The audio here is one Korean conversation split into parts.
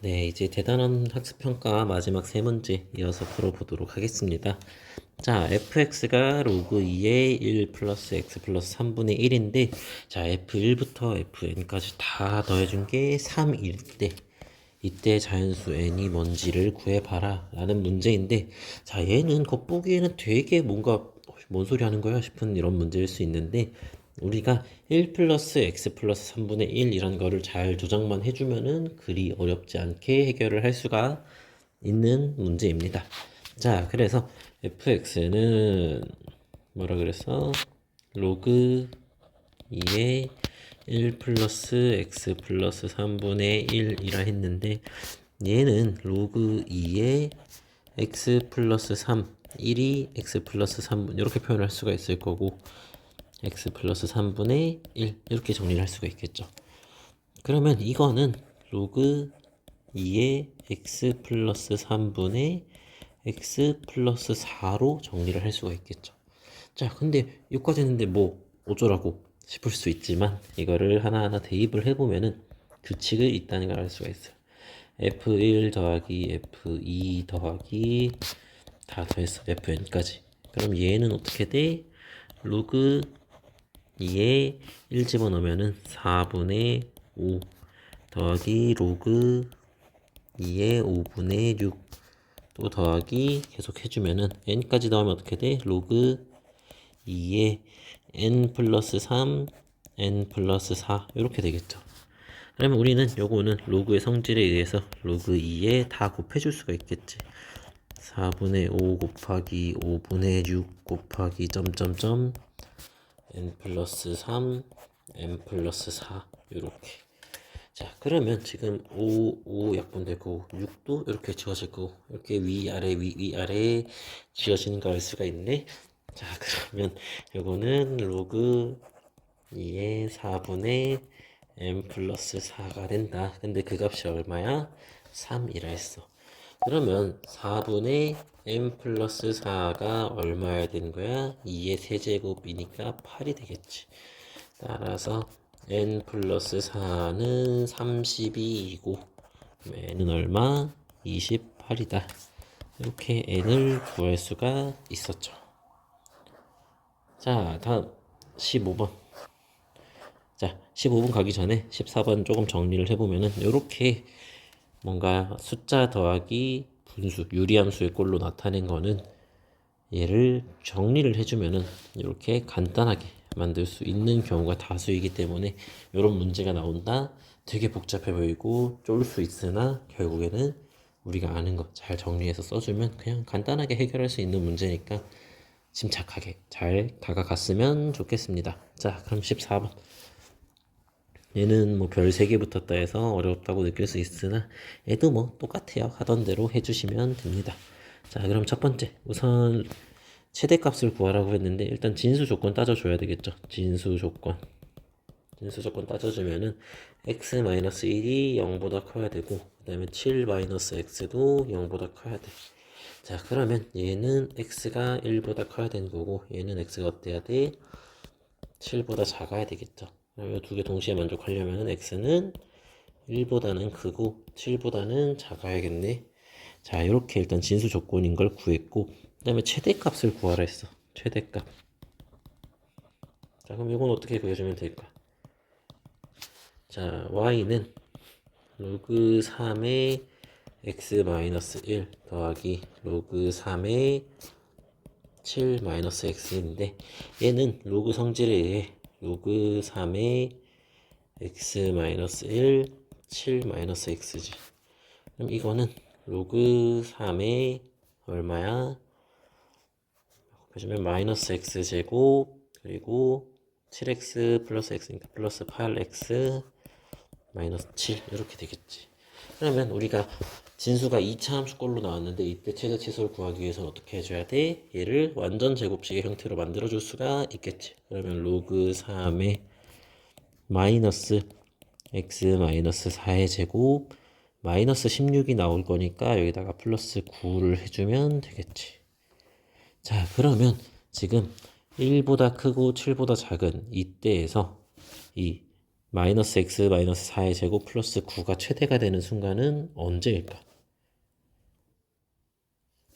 네, 이제 대단한 학습평가 마지막 세 문제 이어서 풀어보도록 하겠습니다. 자, fx가 로그 2의 1 플러스 x 플러스 3분의 1인데, 자, f1부터 fn까지 다 더해준 게 3일 때, 이때 자연수 n이 뭔지를 구해봐라 라는 문제인데, 자, 얘는 겉보기에는 되게 뭔가 뭔 소리 하는 거야 싶은 이런 문제일 수 있는데, 우리가 1 플러스 x 플러스 3분의 1 이런 거를 잘 조정만 해주면은 그리 어렵지 않게 해결을 할 수가 있는 문제입니다. 자, 그래서 fx는 뭐라 그랬어? 로그 2의 1 플러스 x 플러스 3분의 1이라 했는데, 얘는 로그 2의 x 플러스 3 1이 x 플러스 3분 이렇게 표현할 수가 있을 거고, x 플러스 3분의 1 이렇게 정리를 할 수가 있겠죠. 그러면 이거는 로그 2의 x 플러스 3분의 x 플러스 4로 정리를 할 수가 있겠죠. 자, 근데 여기까지 했는데 뭐 어쩌라고 싶을 수 있지만, 이거를 하나하나 대입을 해보면은 규칙을 있다는 걸 알 수가 있어요. f1 더하기 f2 더하기 다 더했어 fn까지. 그럼 얘는 어떻게 돼? 로그 2에 1 집어넣으면은 4분의 5 더하기 로그 2의 5분의 6 또 더하기 계속 해주면은 n까지 넣으면 어떻게 돼? 로그 2의 n 플러스 3 n 플러스 4 이렇게 되겠죠. 그러면 우리는 요거는 로그의 성질에 의해서 로그 2에 다 곱해줄 수가 있겠지. 4분의 5 곱하기 5분의 6 곱하기 점점점 n 플러스 3 n 플러스 4 이렇게. 자, 그러면 지금 5 약분되고 6도 이렇게 지워질 거고, 이렇게 위아래 위아래 지워지는 거 알 수가 있네. 자, 그러면 요거는 로그 2의 4분의 m 플러스 4가 된다. 근데 그 값이 얼마야? 3이라 했어. 그러면 4분의 m 플러스 4가 얼마야 되는 거야? 2의 세제곱이니까 8이 되겠지. 따라서 n 플러스 4는 32이고 n은 얼마? 28이다. 이렇게 n을 구할 수가 있었죠. 자, 다음 15번. 자, 15분 가기 전에 14번 조금 정리를 해보면은 이렇게 뭔가 숫자 더하기 분수, 유리함수의 꼴로 나타낸 거는 얘를 정리를 해주면은 이렇게 간단하게 만들 수 있는 경우가 다수이기 때문에 이런 문제가 나온다. 되게 복잡해 보이고 쫄 수 있으나 결국에는 우리가 아는 거 잘 정리해서 써주면 그냥 간단하게 해결할 수 있는 문제니까 침착하게 잘 다가갔으면 좋겠습니다. 자, 그럼 14번. 얘는 뭐 별 3개 붙었다 해서 어렵다고 느낄 수 있으나 얘도 뭐 똑같아요. 하던 대로 해주시면 됩니다. 자, 그럼 첫 번째 우선 최대값을 구하라고 했는데, 일단 진수 조건 따져줘야 되겠죠. 진수 조건 따져주면은 x-1이 0보다 커야 되고, 그 다음에 7-x도 0보다 커야 돼. 자, 그러면 얘는 x가 1보다 커야 되는 거고, 얘는 x가 어때야 돼? 7보다 작아야 되겠죠. 그러면 두 개 동시에 만족하려면 x는 1보다는 크고 7보다는 작아야겠네. 자, 이렇게 일단 진수 조건인 걸 구했고, 그 다음에 최대값을 구하라 했어. 최대값. 자, 그럼 이건 어떻게 구해주면 될까? 자, y는 로그 3의 x-1 더하기 로그 3의 7-x인데, 얘는 로그 성질에 의해 로그 3의 x-1 7-x지. 그럼 이거는 로그 3의 얼마야? 곱해주면 마이너스 x 제곱 그리고 7x 플러스 x니까 플러스 8x 마이너스 7 이렇게 되겠지. 그러면 우리가 진수가 2차 함수꼴로 나왔는데, 이때 최대 치수를 구하기 위해서는 어떻게 해줘야 돼? 얘를 완전 제곱식의 형태로 만들어줄 수가 있겠지. 그러면 로그 3의 마이너스 x 마이너스 4의 제곱 마이너스 16이 나올 거니까 여기다가 플러스 9를 해주면 되겠지. 자, 그러면 지금 1보다 크고 7보다 작은 이때에서 이 마이너스 x 마이너스 4의 제곱 플러스 9가 최대가 되는 순간은 언제일까?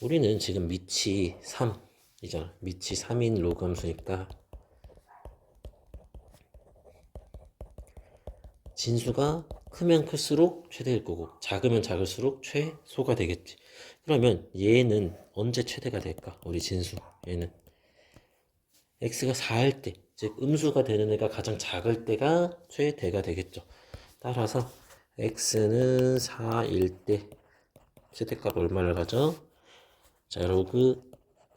우리는 지금 밑이 3이잖아. 밑이 3인 로그 함수니까 진수가 크면 클수록 최대일 거고 작으면 작을수록 최소가 되겠지. 그러면 얘는 언제 최대가 될까? 우리 진수 얘는 x가 4일 때, 즉 음수가 되는 애가 가장 작을 때가 최대가 되겠죠. 따라서 x는 4일 때 최대값 얼마를 가져? 자, 로그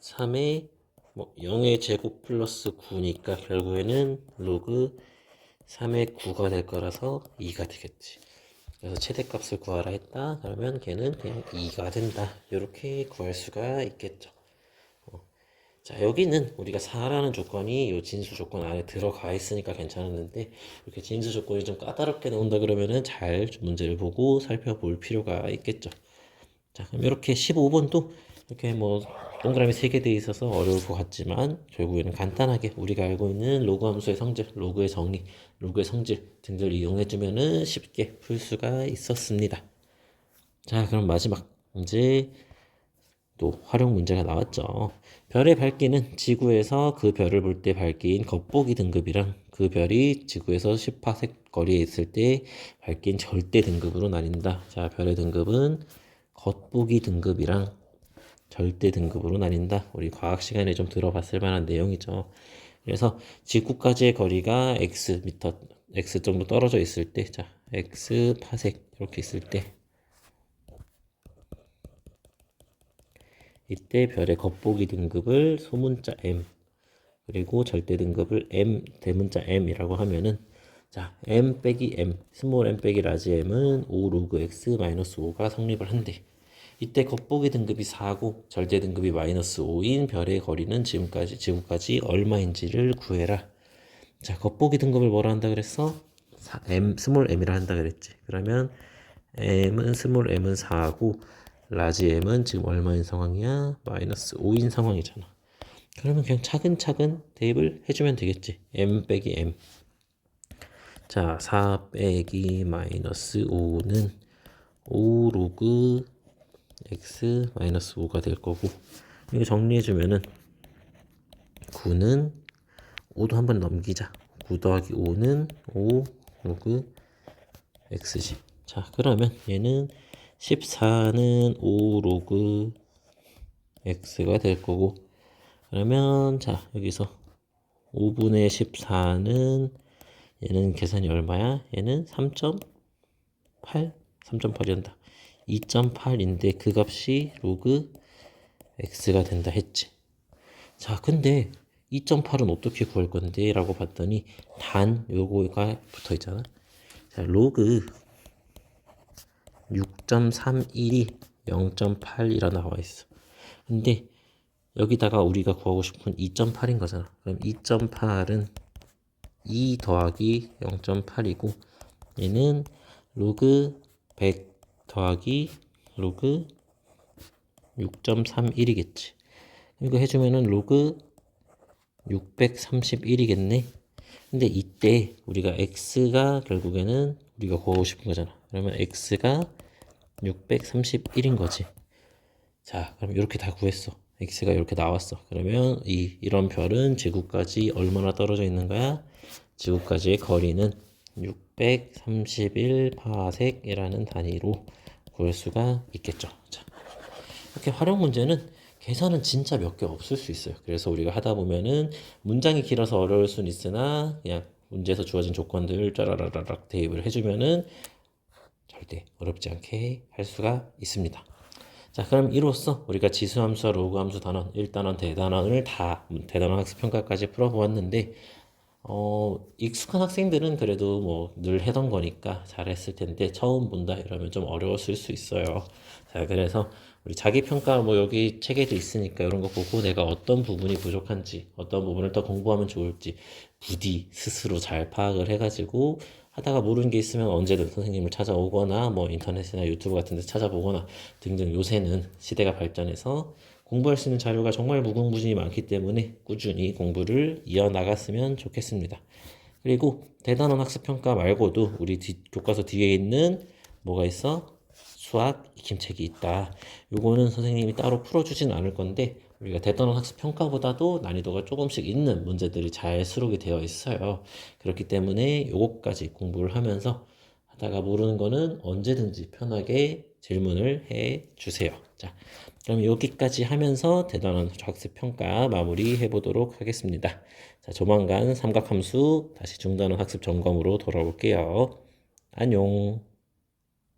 3의 0의 제곱 플러스 9니까 결국에는 로그 3의 9가 될 거라서 2가 되겠지. 그래서 최대값을 구하라 했다. 그러면 걔는 그냥 2가 된다. 이렇게 구할 수가 있겠죠. 자, 여기는 우리가 4라는 조건이 이 진수 조건 안에 들어가 있으니까 괜찮았는데 이렇게 진수 조건이 좀 까다롭게 나온다 그러면은 잘 문제를 보고 살펴볼 필요가 있겠죠. 자, 그럼 이렇게 15번도 이렇게 동그라미 3개 돼 있어서 어려울 것 같지만 결국에는 간단하게 우리가 알고 있는 로그 함수의 성질, 로그의 정의, 로그의 성질 등을 이용해 주면은 쉽게 풀 수가 있었습니다. 자, 그럼 마지막 문제 또 활용 문제가 나왔죠. 별의 밝기는 지구에서 그 별을 볼 때 밝기인 겉보기 등급이랑 그 별이 지구에서 10파섹 거리에 있을 때 밝기인 절대 등급으로 나뉜다. 자, 별의 등급은 겉보기 등급이랑 절대 등급으로 나뉜다. 우리 과학 시간에 좀 들어봤을 만한 내용이죠. 그래서 지구까지의 거리가 x 정도 떨어져 있을 때, 자, x 파섹 이렇게 있을 때 이때 별의 겉보기 등급을 소문자 m 그리고 절대 등급을 m 대문자 m이라고 하면은 자 m 빼기 m 스몰 m 빼기 라지 m은 5 로그 x 마이너스 5가 성립을 한대. 이때 겉보기 등급이 4고 절대 등급이 마이너스 5인 별의 거리는 지구까지 얼마인지를 구해라. 자, 겉보기 등급을 뭐라 한다 그랬어? m 스몰 m이라 한다 그랬지. 그러면 스몰 m은 4고 라지 m은 지금 얼마인 상황이야? 마이너스 5인 상황이잖아. 그러면 그냥 차근차근 대입을 해주면 되겠지. m 빼기 m. 자, 4 빼기 마이너스 5는 5 로그 x 마이너스 5가 될 거고, 이거 정리해주면은 9는 5도 한번 넘기자. 9 더하기 5는 5 로그 x지. 자, 그러면 얘는 14는 5 로그 x가 될 거고, 그러면 자, 여기서 5분의 14는 얘는 계산이 얼마야? 얘는 3.8? 3.8이란다. 2.8인데 그 값이 로그 x가 된다 했지. 자, 근데 2.8은 어떻게 구할 건데? 라고 봤더니 단 요거가 붙어 있잖아. 자, 로그 6.31이 0.8이라 나와 있어. 근데 여기다가 우리가 구하고 싶은 2.8인 거잖아. 그럼 2.8은 2 더하기 0.8이고 얘는 로그 100 더하기 로그 6.31이겠지. 이거 해주면은 로그 631이겠네. 근데 이때 우리가 x가 결국에는 우리가 구하고 싶은 거잖아. 그러면 x가 631인 거지. 자, 그럼 이렇게 다 구했어. x가 이렇게 나왔어. 그러면 이런 별은 지구까지 얼마나 떨어져 있는 거야? 지구까지의 거리는 631파섹이라는 단위로 구할 수가 있겠죠. 자, 이렇게 활용 문제는 계산은 진짜 몇 개 없을 수 있어요. 그래서 우리가 하다 보면은 문장이 길어서 어려울 수는 있으나 그냥 문제에서 주어진 조건들 짜라라락 대입을 해주면은 절대 어렵지 않게 할 수가 있습니다. 자, 그럼 이로써 우리가 지수함수와 로그함수 단원, 1단원, 대단원을 다 대단원 학습평가까지 풀어보았는데 익숙한 학생들은 그래도 늘 해던 거니까 잘했을 텐데 처음 본다 이러면 좀 어려웠을 수 있어요. 자, 그래서 우리 자기평가 여기 책에도 있으니까 이런 거 보고 내가 어떤 부분이 부족한지, 어떤 부분을 더 공부하면 좋을지 부디 스스로 잘 파악을 해가지고 하다가 모르는 게 있으면 언제든 선생님을 찾아오거나 인터넷이나 유튜브 같은 데 찾아보거나 등등 요새는 시대가 발전해서 공부할 수 있는 자료가 정말 무궁무진이 많기 때문에 꾸준히 공부를 이어나갔으면 좋겠습니다. 그리고 대단원 학습평가 말고도 우리 교과서 뒤에 있는 뭐가 있어? 수학 익힘책이 있다. 요거는 선생님이 따로 풀어주진 않을 건데 우리가 대단원 학습평가보다도 난이도가 조금씩 있는 문제들이 잘 수록이 되어 있어요. 그렇기 때문에 요거까지 공부를 하면서 하다가 모르는 거는 언제든지 편하게 질문을 해 주세요. 자, 그럼 여기까지 하면서 대단원 학습평가 마무리 해보도록 하겠습니다. 자, 조만간 삼각함수 다시 중단원 학습 점검으로 돌아올게요. 안녕.